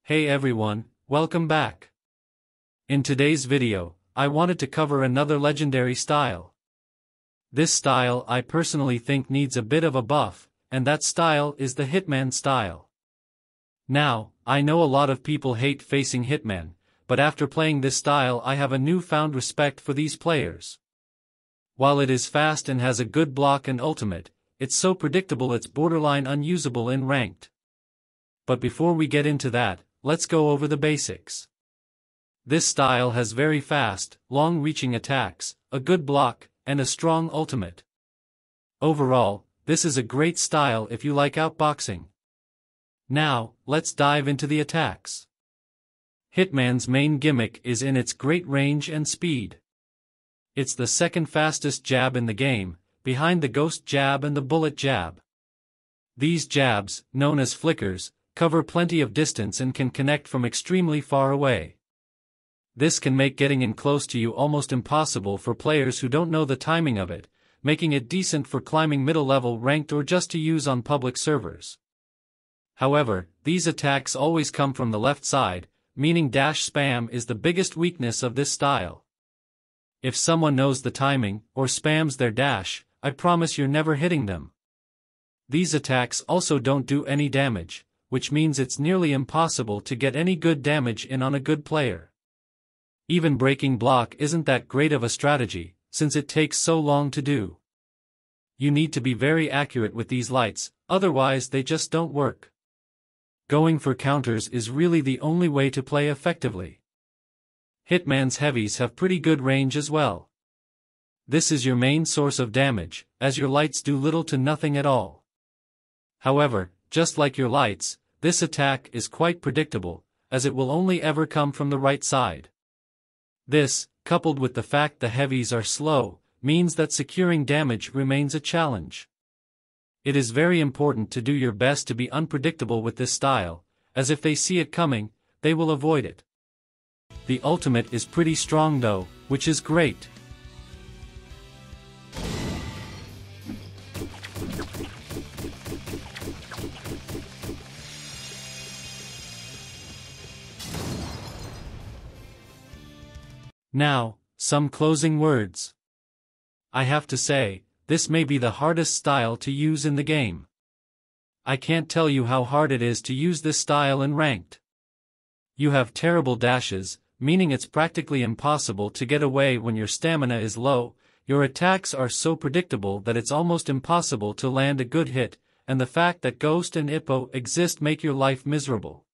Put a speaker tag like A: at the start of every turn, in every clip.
A: Hey everyone, welcome back. In today's video, I wanted to cover another legendary style. This style I personally think needs a bit of a buff, and that style is the Hitman style. Now, I know a lot of people hate facing Hitman, but after playing this style I have a newfound respect for these players. While it is fast and has a good block and ultimate, it's so predictable it's borderline unusable in ranked. But before we get into that, let's go over the basics. This style has very fast, long-reaching attacks, a good block, and a strong ultimate. Overall, this is a great style if you like outboxing. Now, let's dive into the attacks. Hitman's main gimmick is in its great range and speed. It's the second fastest jab in the game, behind the ghost jab and the bullet jab. These jabs, known as flickers, cover plenty of distance and can connect from extremely far away. This can make getting in close to you almost impossible for players who don't know the timing of it, making it decent for climbing middle-level ranked or just to use on public servers. However, these attacks always come from the left side, meaning dash spam is the biggest weakness of this style. If someone knows the timing, or spams their dash, I promise you're never hitting them. These attacks also don't do any damage, which means it's nearly impossible to get any good damage in on a good player. Even breaking block isn't that great of a strategy, since it takes so long to do. You need to be very accurate with these lights, otherwise they just don't work. Going for counters is really the only way to play effectively. Hitman's heavies have pretty good range as well. This is your main source of damage, as your lights do little to nothing at all. However, just like your lights, this attack is quite predictable, as it will only ever come from the right side. This, coupled with the fact the heavies are slow, means that securing damage remains a challenge. It is very important to do your best to be unpredictable with this style, as if they see it coming, they will avoid it. The ultimate is pretty strong though, which is great. Now, some closing words. I have to say, this may be the hardest style to use in the game. I can't tell you how hard it is to use this style in ranked. You have terrible dashes, meaning it's practically impossible to get away when your stamina is low, your attacks are so predictable that it's almost impossible to land a good hit, and the fact that Ghost and Ippo exist make your life miserable.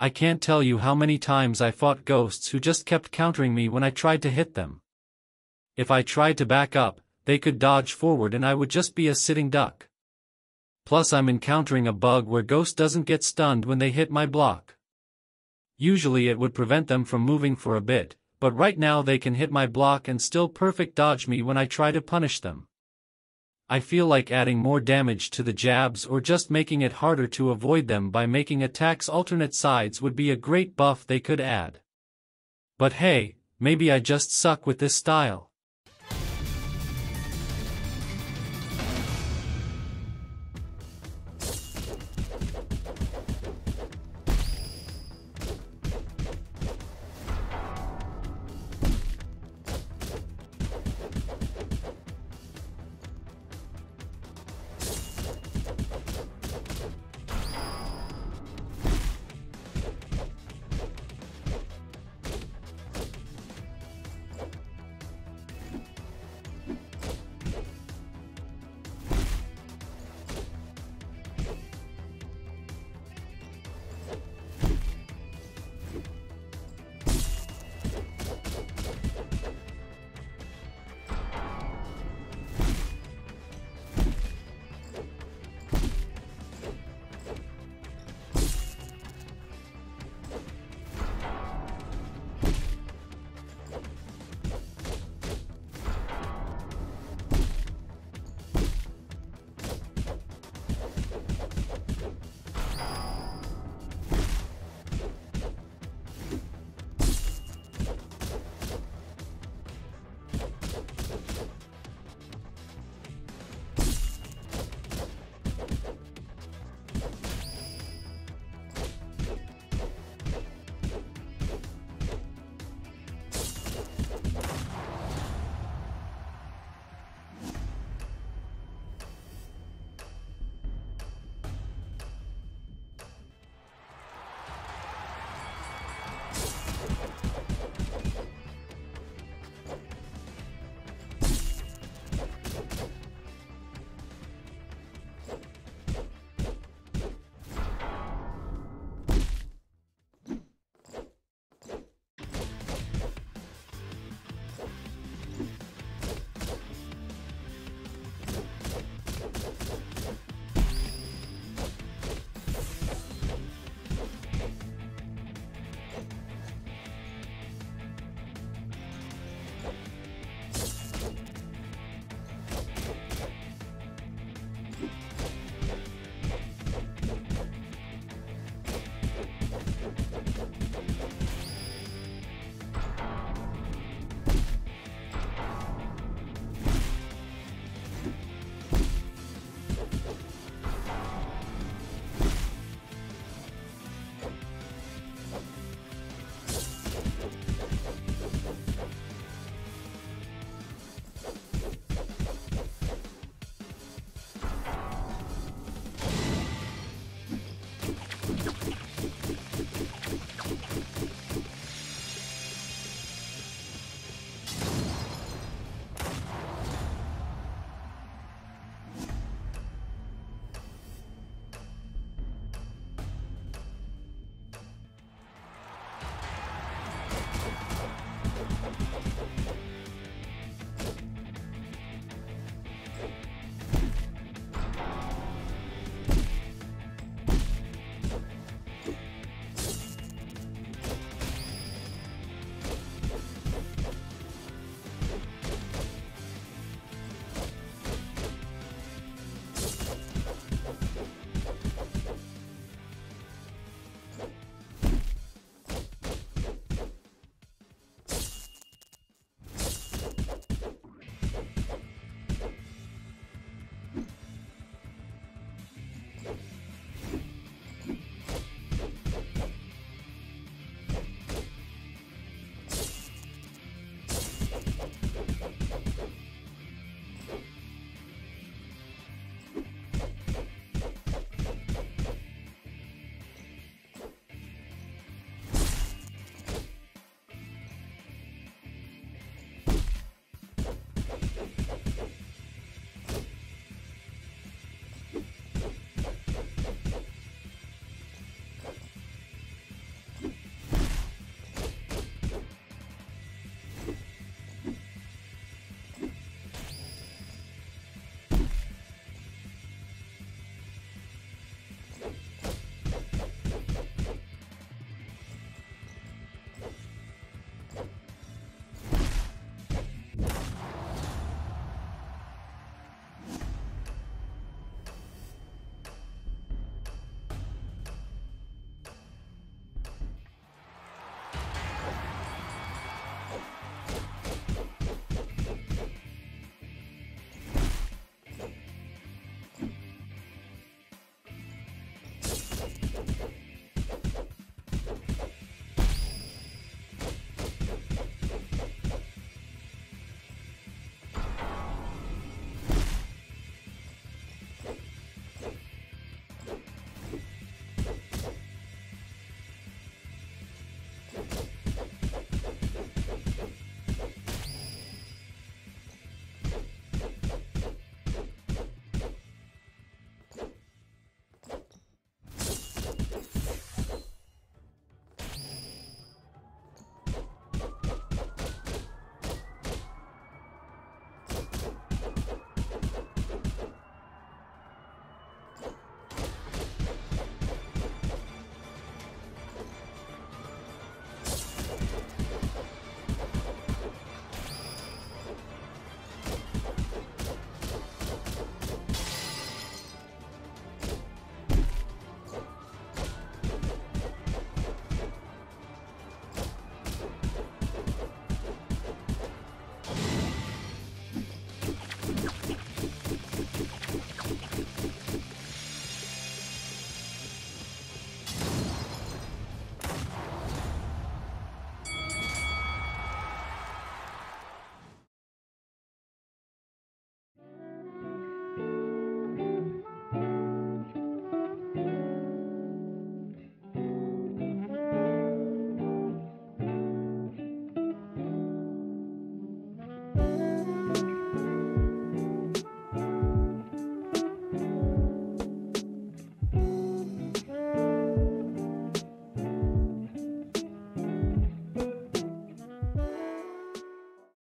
A: I can't tell you how many times I fought ghosts who just kept countering me when I tried to hit them. If I tried to back up, they could dodge forward and I would just be a sitting duck. Plus I'm encountering a bug where Ghost doesn't get stunned when they hit my block. Usually it would prevent them from moving for a bit, but right now they can hit my block and still perfect dodge me when I try to punish them. I feel like adding more damage to the jabs or just making it harder to avoid them by making attacks alternate sides would be a great buff they could add. But hey, maybe I just suck with this style.